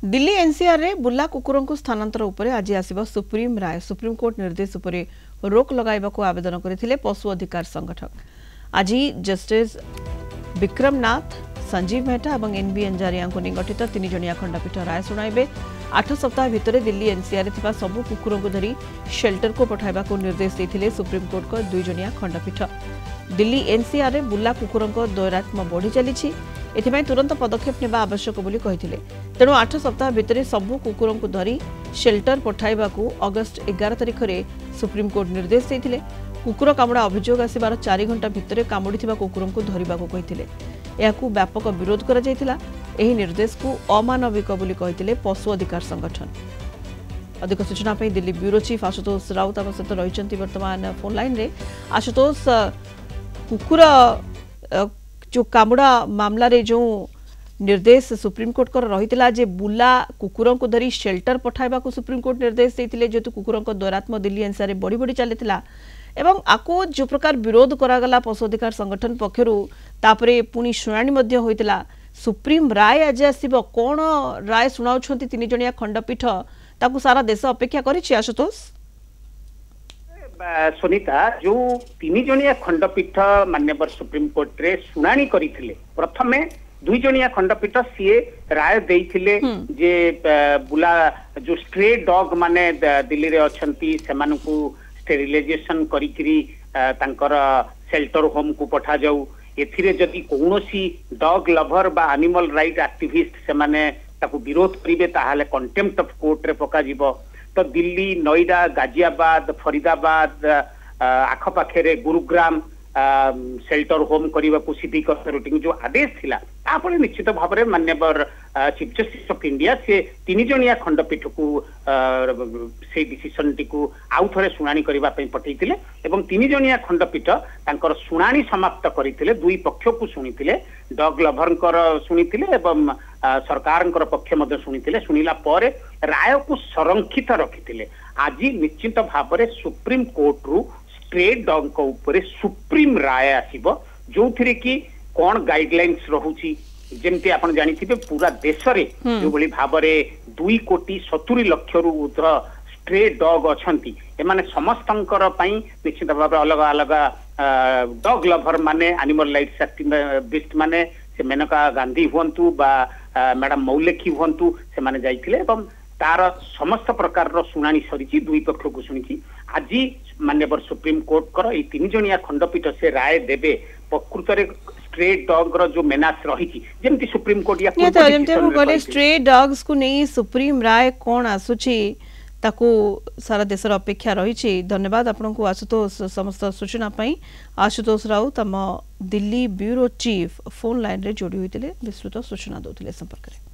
Delhi NCR रे बुला कुकुरंकु स्थानांतर उपरे आज आसीबो सुप्रीम राय। सुप्रीम कोर्ट निर्देश उपरे रोक लगाइबाकू आवेदन करथिले पशु अधिकार संगठन। आज जस्टिस विक्रमनाथ, संजीव मेहता और एनबी अंजारिया निगठित 3 जणिया खंडपीठ राय सुनाइबे। 8 सप्ताह भितर दिल्ली एनसीआर थिबा सबु कुकुर को धरी शेल्टर को पठाइबाकू निर्देश देथिले सुप्रीम कोर्ट को 2 जणिया खंडपीठ। दिल्ली एनसीआर रे बुला कुकुरंको दैरात्म्य बढ़ी चलीछि, एथिबाई तुरंत पदक्षेप नेबा आवश्यक बोली कहिथिले। तेणु 8 सप्ताह भितर सबु कुकुरं को धरी शेल्टर पठाइबाकू अगस्त 11 तारिख रे सुप्रीम कोर्ट निर्देश देथिले। कुकुर कामुड़ा अभियोग आसिबार 4 घंटा भितर कामुड़ीथिबा कुकुरं को धरिबाकू कहिथिले। एहाकू व्यापक विरोध करा जायतिला। एही निर्देश को अमानविक बोली कहिथिले पशु अधिकार संगठन। अधिक सूचना पे दिल्ली ब्यूरो चीफ आशुतोष राउत आम सहित रही वर्तमान फोन लाइन रे। आशुतोष, कुकुर जो कामुड़ा मामला रे जो निर्देश सुप्रीम कोर्ट कर रही जे बुला कुकुरं को धरी शेल्टर पठाइबा को सुप्रीम कोर्ट निर्देश देथिले, जेतु कुकुरं को दैरात्म्य दिल्ली एनसीआर रे बढ़ी बढ़ी चलीथिला एवं आको जो प्रकार विरोध करागला पशु अधिकार संगठन पक्षरु तापरे पुनी शुणाणी मध्ये होइतिला। सुप्रीम राय आज आसीबो, कोन राय सुनाउछंती 3 जणिया खंडपीठ, ताकू सारा देश अपेक्षा करिछि। आशुतोष सुनीता, जो 3 जणिया खंडपीठ माननीय सुप्रीम कोर्ट रे शुणाणी करिथिले, प्रथमे 2 जणिया खंडपीठ सीए राय देइथिले जे बुला जो स्ट्रे डॉग माने दिल्ली रे अछंती सेमानकू स्टेरिलाइजेशन करिकरी तांकर शेल्टर होम को पठा जाऊ। एथिरे जदि कोनोसी डॉग लवर बा एनिमल राइट एक्टिविस्ट से माने ताकू विरोध करिवे ताहाले कंटेम्प्ट ऑफ कोर्ट रे पका जिवो। तो दिल्ली, नोएडा, गाजियाबाद, फरीदाबाद आखपाखे रे गुरुग्राम शेल्टर होम करने को सिविक अथॉरिटी जो आदेश थिला तापर निश्चित भाव में माननीय चीफ जस्टिस ऑफ इंडिया से 3 जणिया खंडपीठ को से डिसीजन टी को आउ थे शुणाणी करने पठेइथिले एवं 3 जणिया खंडपीठ तांकर शुणाणी समाप्त करथिले। 2 पक्ष को शुणिथिले, डॉग लभरंकर शुणिथिले एवं सरकारंकर पक्ष मध्ये शुणिथिले। शुणिला परे राय को संरक्षित रखिथिले। आज निश्चित भाव में सुप्रीम कोर्ट रु स्ट्रे डॉग को ऊपर सुप्रीम राय आसीबो, जो थिरे कि कोन गाइडलाइंस रहूची। जेमती आपण जानिथिबे पूरा देश रे जो बली भाव में 2,70,00,000 रु उर्ध्व स्ट्रे डॉग अछंती। एमाने समस्तंकर पई निश्चित भाव अलग अलग डॉग लवर माने, एनिमल राइट्स एक्टिविस्ट माने, से मेनका गांधी हुंतु बा मैडम मौलेखी हुंतु, से माने जाइथिले एवं तार समस्त प्रकार शुणाणी सरी 2 पक्ष को शुणी। आज माननीय सुप्रीम कोर्ट कर 3 जणिया खंडपीठ से राय देवे प्रकृत रे स्ट्रे डॉग रो जो मेनास रही जेमती सुप्रीम कोर्ट या जेमते स्ट्रे डॉग्स को नहीं सुप्रीम राय कोन आसुची ताकू सारा देशर अपेक्षा रही। धन्यवाद आपको आशुतोष समस्त सूचना पाई। आशुतोष राउत आम Delhi bureau chief phone line रे जोड़ी होते विस्तृत सूचना दौले संपर्क में।